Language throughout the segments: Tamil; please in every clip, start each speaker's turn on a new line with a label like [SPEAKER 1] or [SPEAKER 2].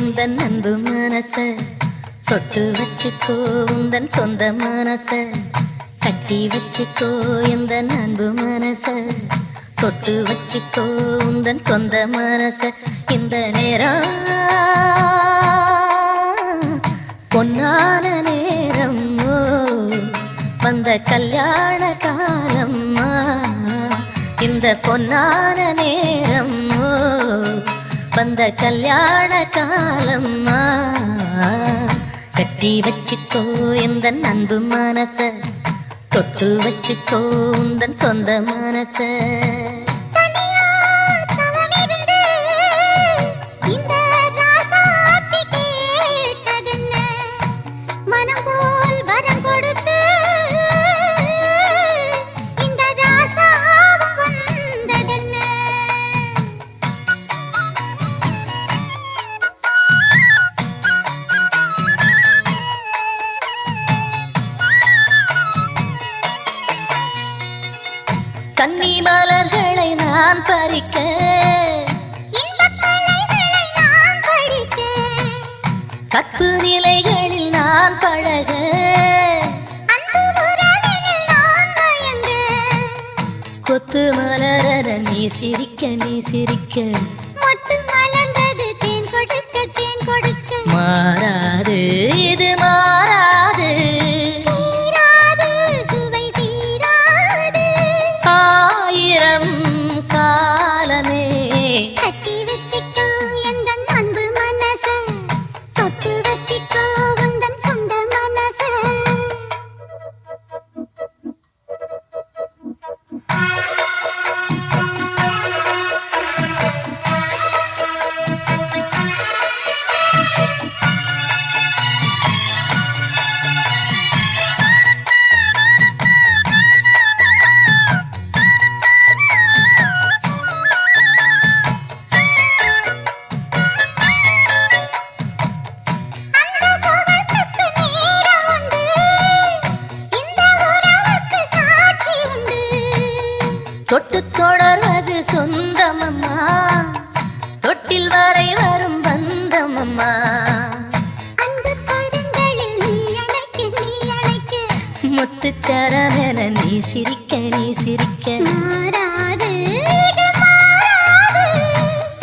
[SPEAKER 1] இந்த அன்பு மனச தொட்டு வச்சுக்கோ உந்தன் சொந்த மனச கட்டி வச்சுக்கோ இந்த அன்பு மனச தொட்டு வச்சுக்கோ உந்தன் சொந்த மனச இந்த நேரம் பொன்னான நேரம் வந்த கல்யாண காலம்மா இந்த பொன்னான நேரம் வந்த கல்யாண காலம்மா கட்டி வச்சுக்கோ இந்த அன்பு மனச தொட்டு வச்சுக்கோ உந்தன் சொந்த மனச கன்னி மலர்களை நான் பறிக்க கற்பு நிலைகளில் நான் பழக கொத்து மலர நீ சிரிக்க நீ சிரிக்க மாறாது இது மாறாது காலமே
[SPEAKER 2] கட்டி வச்சிக்கோ எந்த அன்பு மனச தொட்டு வச்சிக்கோ உந்தன் சொந்த மனச
[SPEAKER 1] தொட்டு தொடர்வது சொந்தமம்மா தொட்டில் வரை வரும் பந்தமம்மா
[SPEAKER 2] அந்த கரங்களில் நீ அழைக்க
[SPEAKER 1] முத்துச்சரமென நீ சிரிக்க நீ சிரிக்க
[SPEAKER 2] மாறாது இது மாறாது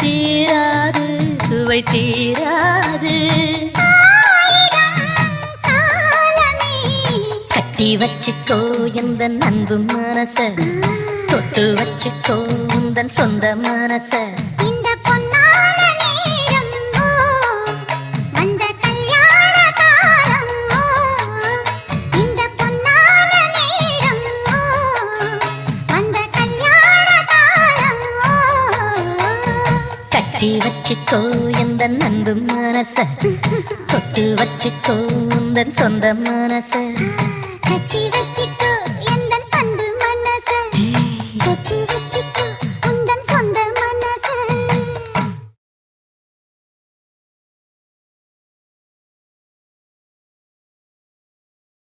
[SPEAKER 1] தீராது சுவை தீராது கட்டி வச்சுக்கோ எந்த அன்பு மனச தொட்டு வச்சுக்கோ உந்தன் சொந்த மனச
[SPEAKER 2] இந்த பொன்னான நேரம் வந்த கல்யாண காலம் இந்த பொன்னான நேரம் வந்த கல்யாண காலம்
[SPEAKER 1] கட்டி வச்சுக்கோ எந்த அன்பு மனச தொட்டு வச்சுக்கோ உந்தன் சொந்த மனச
[SPEAKER 2] கட்டி வச்சிக்கோ எந்த அன்பு மனச தொட்டு